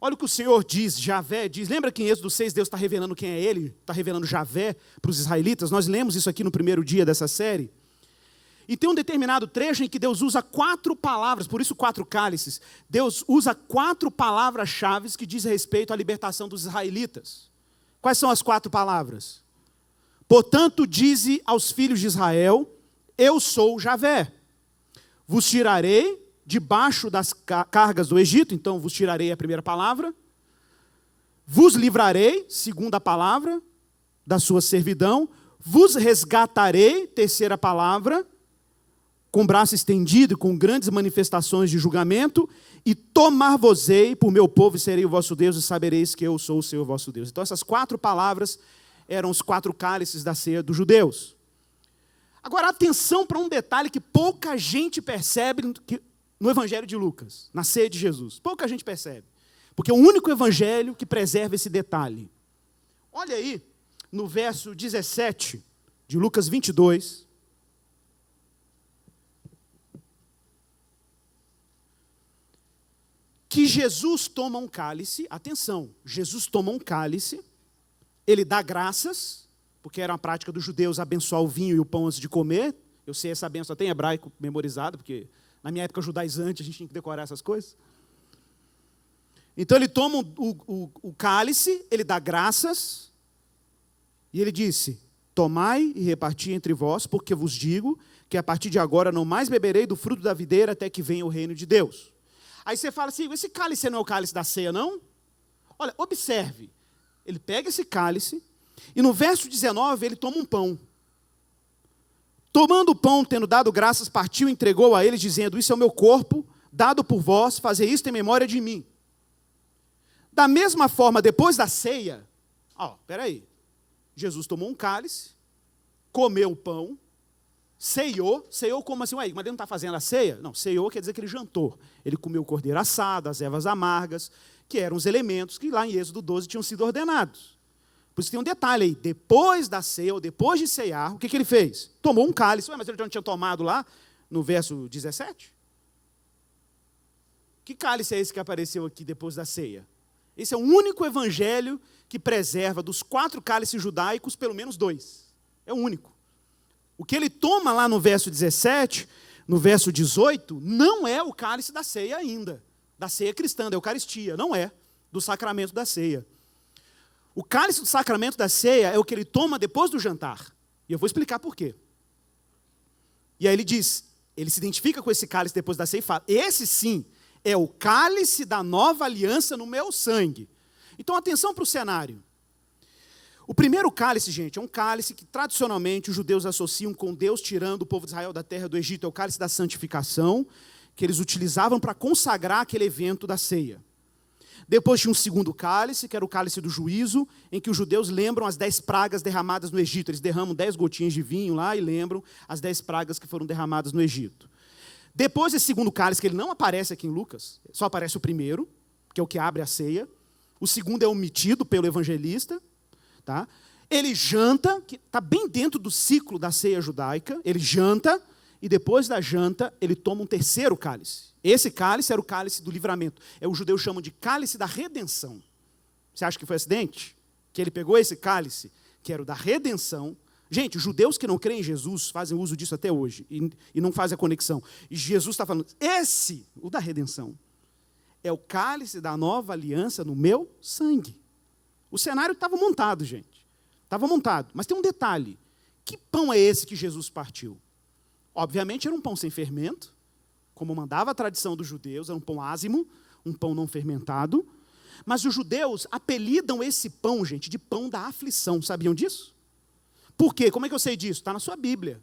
Olha o que o Senhor diz, Javé diz. Lembra que em Êxodo 6 Deus está revelando quem é Ele? Está revelando Javé para os israelitas. Nós lemos isso aqui no primeiro dia dessa série. E tem um determinado trecho em que Deus usa 4 palavras, por isso 4 cálices. Deus usa 4 palavras-chave que dizem respeito à libertação dos israelitas. Quais são as 4 palavras? Portanto, dize aos filhos de Israel, eu sou Javé. Vos tirarei debaixo das cargas do Egito, então vos tirarei a primeira palavra. Vos livrarei, segunda palavra, da sua servidão. Vos resgatarei, terceira palavra, com braço estendido e com grandes manifestações de julgamento. E tomar-vos-ei por meu povo e serei o vosso Deus e sabereis que eu sou o Senhor vosso Deus. Então essas 4 palavras eram os 4 cálices da ceia dos judeus. Agora atenção para um detalhe que pouca gente percebe no Evangelho de Lucas, na ceia de Jesus. Pouca gente percebe. Porque é o único evangelho que preserva esse detalhe. Olha aí, no verso 17 de Lucas 22. Que Jesus toma um cálice, atenção, Jesus toma um cálice, ele dá graças, porque era uma prática dos judeus abençoar o vinho e o pão antes de comer. Eu sei essa benção até em hebraico memorizado, porque na minha época judaizante a gente tinha que decorar essas coisas. Então ele toma o cálice, ele dá graças, e ele disse, tomai e reparti entre vós, porque vos digo que a partir de agora não mais beberei do fruto da videira até que venha o reino de Deus. Aí você fala assim, esse cálice não é o cálice da ceia, não? Olha, observe, ele pega esse cálice, e no verso 19 ele toma um pão. Tomando o pão, tendo dado graças, partiu e entregou a eles, dizendo, isso é o meu corpo, dado por vós, fazei isto em memória de mim. Da mesma forma, depois da ceia, peraí, Jesus tomou um cálice, comeu o pão, ceiou como assim? Mas ele não está fazendo a ceia? Não, ceiou quer dizer que ele jantou. Ele comeu o cordeiro assado, as ervas amargas, que eram os elementos que lá em Êxodo 12 tinham sido ordenados. Por isso tem um detalhe aí, depois da ceia, ou depois de ceiar, o que ele fez? Tomou um cálice, mas ele já não tinha tomado lá, no verso 17? Que cálice é esse que apareceu aqui depois da ceia? Esse é o único evangelho que preserva dos 4 cálices judaicos, pelo menos 2. É o único. O que ele toma lá no verso 17, no verso 18, não é o cálice da ceia ainda, da ceia cristã, da Eucaristia, não é, do sacramento da ceia. O cálice do sacramento da ceia é o que ele toma depois do jantar. E eu vou explicar por quê. E aí ele diz, ele se identifica com esse cálice depois da ceia e fala, esse sim É o cálice da nova aliança no meu sangue. Então, atenção para o cenário. O primeiro cálice, gente, é um cálice que tradicionalmente os judeus associam com Deus tirando o povo de Israel da terra do Egito. É o cálice da santificação, que eles utilizavam para consagrar aquele evento da ceia. Depois tinha um segundo cálice, que era o cálice do juízo, em que os judeus lembram as 10 pragas derramadas no Egito. Eles derramam 10 gotinhas de vinho lá e lembram as 10 pragas que foram derramadas no Egito. Depois desse segundo cálice, que ele não aparece aqui em Lucas, só aparece o primeiro, que é o que abre a ceia. O segundo é omitido pelo evangelista. Tá? Ele janta, que está bem dentro do ciclo da ceia judaica, ele janta, e depois da janta, ele toma um terceiro cálice. Esse cálice era o cálice do livramento. Os judeus chamam de cálice da redenção. Você acha que foi acidente? Que ele pegou esse cálice, que era o da redenção. Gente, os judeus que não creem em Jesus fazem uso disso até hoje, e não fazem a conexão. E Jesus está falando, o da redenção, é o cálice da nova aliança no meu sangue. O cenário estava montado, gente. Estava montado. Mas tem um detalhe. Que pão é esse que Jesus partiu? Obviamente era um pão sem fermento, como mandava a tradição dos judeus, era um pão ázimo, um pão não fermentado. Mas os judeus apelidam esse pão, gente, de pão da aflição. Sabiam disso? Por quê? Como é que eu sei disso? Está na sua Bíblia.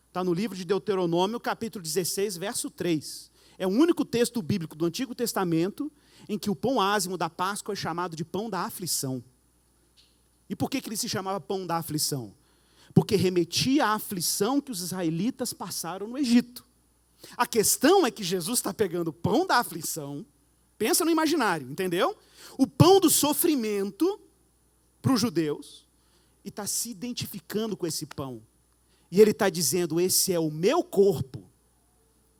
Está no livro de Deuteronômio, capítulo 16, verso 3. É o único texto bíblico do Antigo Testamento em que o pão ázimo da Páscoa é chamado de pão da aflição. E por que ele se chamava pão da aflição? Porque remetia à aflição que os israelitas passaram no Egito. A questão é que Jesus está pegando o pão da aflição, pensa no imaginário, entendeu? O pão do sofrimento para os judeus, e está se identificando com esse pão. E ele está dizendo, esse é o meu corpo.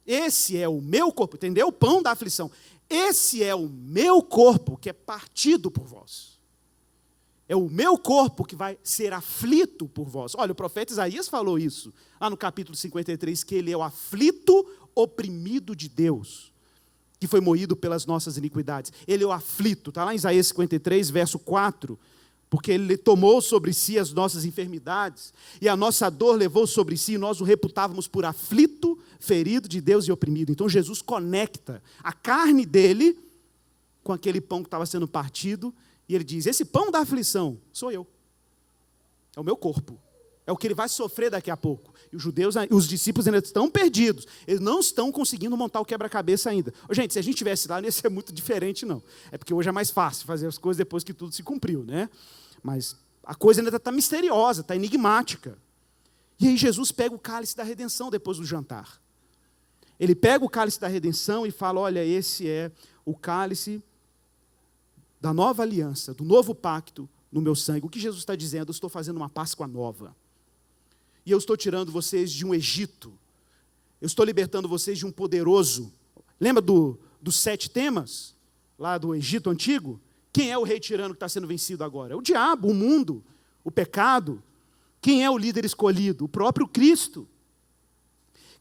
Esse é o meu corpo, entendeu? O pão da aflição. Esse é o meu corpo que é partido por vós. É o meu corpo que vai ser aflito por vós. Olha, o profeta Isaías falou isso, lá no capítulo 53, que ele é o aflito oprimido de Deus, que foi moído pelas nossas iniquidades. Ele é o aflito, está lá em Isaías 53, verso 4, porque ele tomou sobre si as nossas enfermidades, e a nossa dor levou sobre si, e nós o reputávamos por aflito, ferido de Deus e oprimido. Então Jesus conecta a carne dele com aquele pão que estava sendo partido, e ele diz, esse pão da aflição sou eu. É o meu corpo. É o que ele vai sofrer daqui a pouco. E os judeus, os discípulos ainda estão perdidos. Eles não estão conseguindo montar o quebra-cabeça ainda. Gente, se a gente estivesse lá, não ia ser muito diferente, não. É porque hoje é mais fácil fazer as coisas depois que tudo se cumpriu, né? Mas a coisa ainda está misteriosa, está enigmática. E aí Jesus pega o cálice da redenção depois do jantar. Ele pega o cálice da redenção e fala, olha, esse é o cálice da nova aliança, do novo pacto no meu sangue. O que Jesus está dizendo? Eu estou fazendo uma Páscoa nova. E eu estou tirando vocês de um Egito. Eu estou libertando vocês de um poderoso. Lembra dos 7 temas? Lá do Egito antigo? Quem é o rei tirano que está sendo vencido agora? É o diabo, o mundo, o pecado. Quem é o líder escolhido? O próprio Cristo.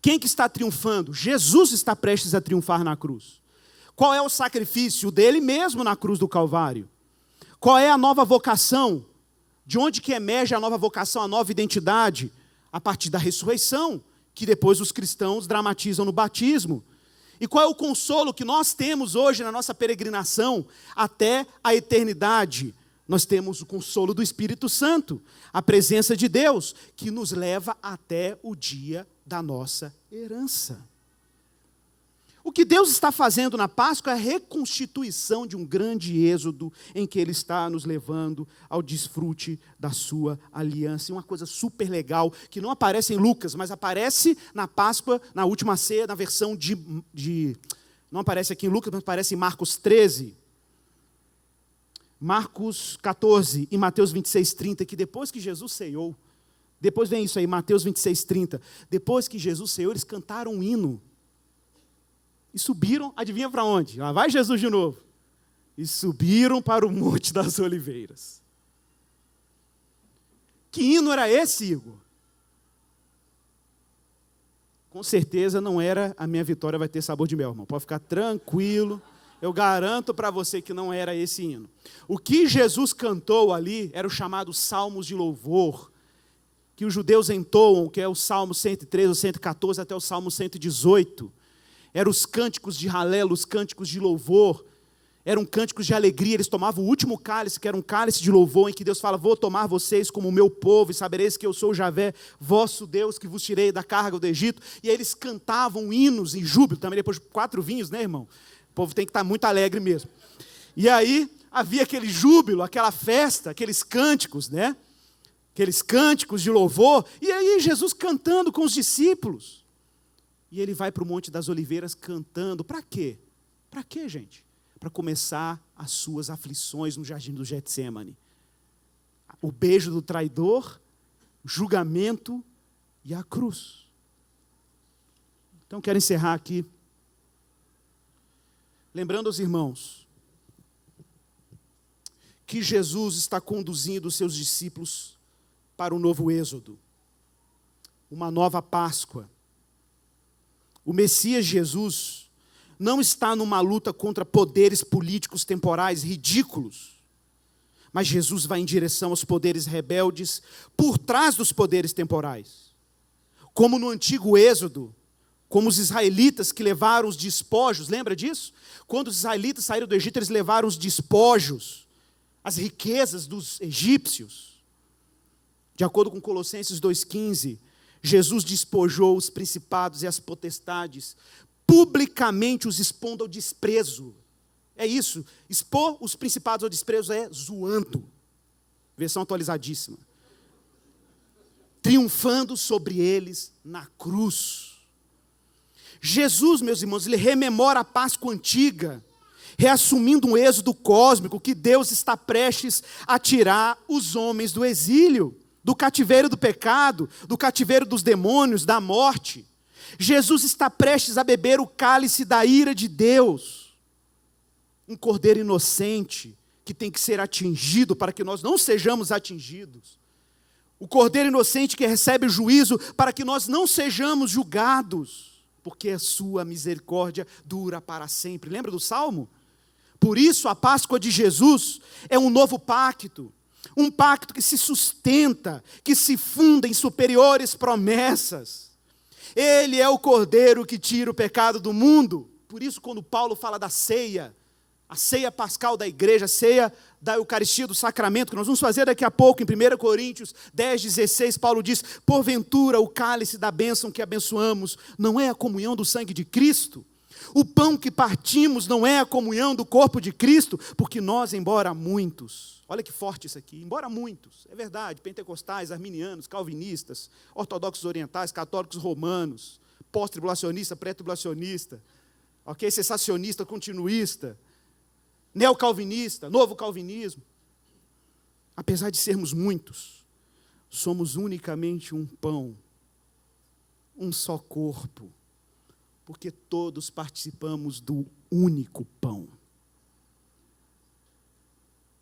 Quem que está triunfando? Jesus está prestes a triunfar na cruz. Qual é o sacrifício dele mesmo na cruz do Calvário? Qual é a nova vocação? De onde que emerge a nova vocação, a nova identidade? A partir da ressurreição, que depois os cristãos dramatizam no batismo. E qual é o consolo que nós temos hoje na nossa peregrinação até a eternidade? Nós temos o consolo do Espírito Santo, a presença de Deus, que nos leva até o dia da nossa herança. O que Deus está fazendo na Páscoa é a reconstituição de um grande êxodo em que Ele está nos levando ao desfrute da sua aliança. E uma coisa super legal, que não aparece em Lucas, mas aparece na Páscoa, na última ceia, na versão não aparece aqui em Lucas, mas aparece em Marcos 13, Marcos 14 e Mateus 26, 30, que depois que Jesus ceiou, depois vem isso aí, Mateus 26, 30, depois que Jesus ceiou, eles cantaram um hino. E subiram, adivinha para onde? Lá vai Jesus de novo. E subiram para o Monte das Oliveiras. Que hino era esse, Igor? Com certeza não era a minha vitória vai ter sabor de mel, irmão. Pode ficar tranquilo. Eu garanto para você que não era esse hino. O que Jesus cantou ali era o chamado Salmos de Louvor, que os judeus entoam, que é o Salmo 113, o 114 até o Salmo 118. Eram os cânticos de halelo, os cânticos de louvor. Eram cânticos de alegria. Eles tomavam o último cálice, que era um cálice de louvor, em que Deus fala: vou tomar vocês como o meu povo, e sabereis que eu sou Javé, vosso Deus, que vos tirei da carga do Egito. E aí eles cantavam hinos em júbilo, também depois de 4 vinhos, né, irmão? O povo tem que estar muito alegre mesmo. E aí havia aquele júbilo, aquela festa, aqueles cânticos, né? Aqueles cânticos de louvor. E aí Jesus cantando com os discípulos. E ele vai para o Monte das Oliveiras cantando. Para quê? Para quê, gente? Para começar as suas aflições no jardim do Getsêmani. O beijo do traidor, o julgamento e a cruz. Então, quero encerrar aqui, lembrando aos irmãos, que Jesus está conduzindo os seus discípulos para um novo êxodo, uma nova Páscoa. O Messias Jesus não está numa luta contra poderes políticos temporais ridículos, mas Jesus vai em direção aos poderes rebeldes por trás dos poderes temporais. Como no antigo Êxodo, como os israelitas que levaram os despojos, lembra disso? Quando os israelitas saíram do Egito, eles levaram os despojos, as riquezas dos egípcios. De acordo com Colossenses 2,15, Jesus despojou os principados e as potestades, publicamente os expondo ao desprezo. É isso, expor os principados ao desprezo é zoando. Versão atualizadíssima. Triunfando sobre eles na cruz. Jesus, meus irmãos, ele rememora a Páscoa antiga, reassumindo um êxodo cósmico que Deus está prestes a tirar os homens do exílio, do cativeiro do pecado, do cativeiro dos demônios, da morte. Jesus está prestes a beber o cálice da ira de Deus. Um cordeiro inocente que tem que ser atingido para que nós não sejamos atingidos. O cordeiro inocente que recebe o juízo para que nós não sejamos julgados, porque a sua misericórdia dura para sempre. Lembra do Salmo? Por isso a Páscoa de Jesus é um novo pacto. Um pacto que se sustenta, que se funda em superiores promessas. Ele é o cordeiro que tira o pecado do mundo. Por isso, quando Paulo fala da ceia, a ceia pascal da igreja, a ceia da Eucaristia, do sacramento, que nós vamos fazer daqui a pouco, em 1 Coríntios 10,16, Paulo diz: porventura o cálice da bênção que abençoamos não é a comunhão do sangue de Cristo? O pão que partimos não é a comunhão do corpo de Cristo? Porque nós, embora muitos, olha que forte isso aqui, embora muitos, é verdade, pentecostais, arminianos, calvinistas, ortodoxos orientais, católicos romanos, pós-tribulacionista, pré-tribulacionista, ok, cessacionista, continuista, neocalvinista, novo calvinismo, apesar de sermos muitos, somos unicamente um pão, um só corpo, porque todos participamos do único pão.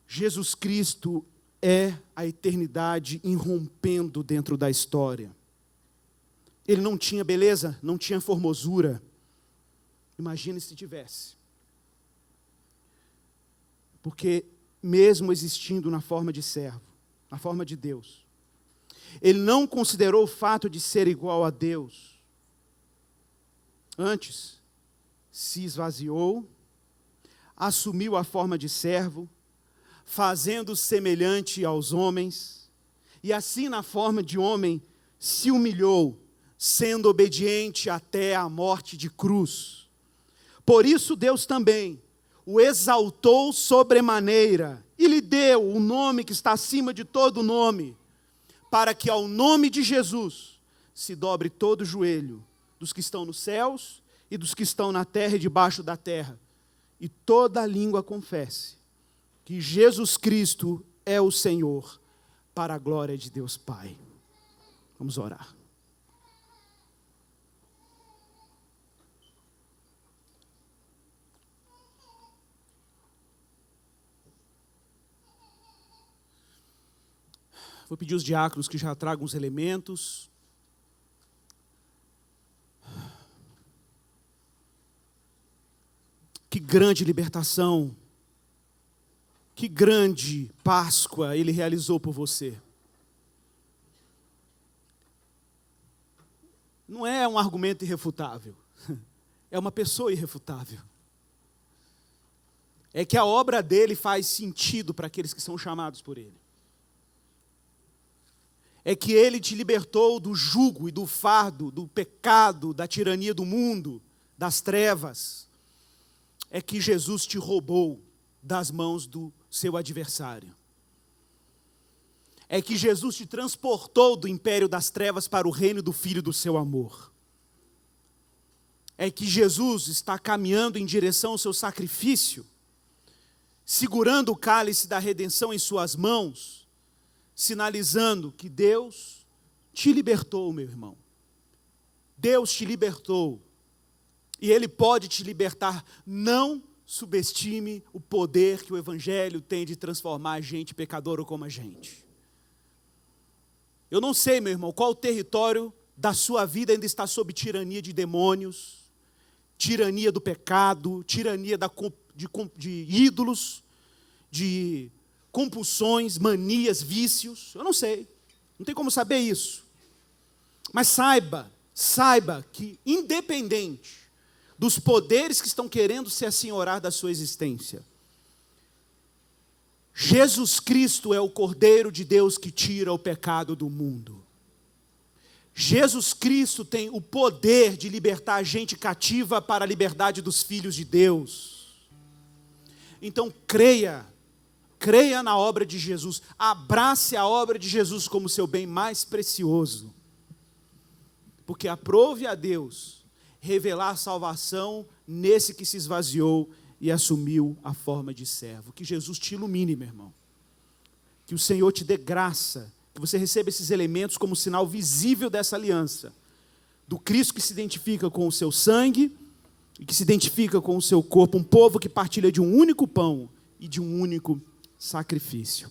Jesus Cristo é a eternidade irrompendo dentro da história. Ele não tinha beleza, não tinha formosura. Imagine se tivesse. Porque mesmo existindo na forma de servo, na forma de Deus, ele não considerou o fato de ser igual a Deus. Antes, se esvaziou, assumiu a forma de servo, fazendo-se semelhante aos homens, e assim na forma de homem se humilhou, sendo obediente até a morte de cruz. Por isso Deus também o exaltou sobremaneira e lhe deu o nome que está acima de todo nome, para que ao nome de Jesus se dobre todo o joelho dos que estão nos céus e dos que estão na terra e debaixo da terra, e toda língua confesse que Jesus Cristo é o Senhor, para a glória de Deus Pai. Vamos orar. Vou pedir os diáconos que já tragam os elementos. Que grande libertação, que grande Páscoa Ele realizou por você. Não é um argumento irrefutável. é uma pessoa irrefutável. É que a obra dele faz sentido para aqueles que são chamados por ele. É que ele te libertou do jugo e do fardo, do pecado, da tirania do mundo, das trevas. É que Jesus te roubou das mãos do seu adversário. É que Jesus te transportou do império das trevas para o reino do Filho do seu amor. É que Jesus está caminhando em direção ao seu sacrifício, segurando o cálice da redenção em suas mãos, sinalizando que Deus te libertou, meu irmão. Deus te libertou. E Ele pode te libertar. Não subestime o poder que o Evangelho tem de transformar a gente pecadora como a gente. Eu não sei, meu irmão, qual território da sua vida ainda está sob tirania de demônios, tirania do pecado, tirania de ídolos, de compulsões, manias, vícios. Eu não sei, não tem como saber isso. Mas saiba que independente dos poderes que estão querendo se assenhorar da sua existência, Jesus Cristo é o Cordeiro de Deus que tira o pecado do mundo. Jesus Cristo tem o poder de libertar a gente cativa para a liberdade dos filhos de Deus. Então creia na obra de Jesus, abrace a obra de Jesus como seu bem mais precioso, porque aprove a Deus revelar a salvação nesse que se esvaziou e assumiu a forma de servo. Que Jesus te ilumine, meu irmão, que o Senhor te dê graça, que você receba esses elementos como sinal visível dessa aliança, do Cristo que se identifica com o seu sangue e que se identifica com o seu corpo, um povo que partilha de um único pão e de um único sacrifício.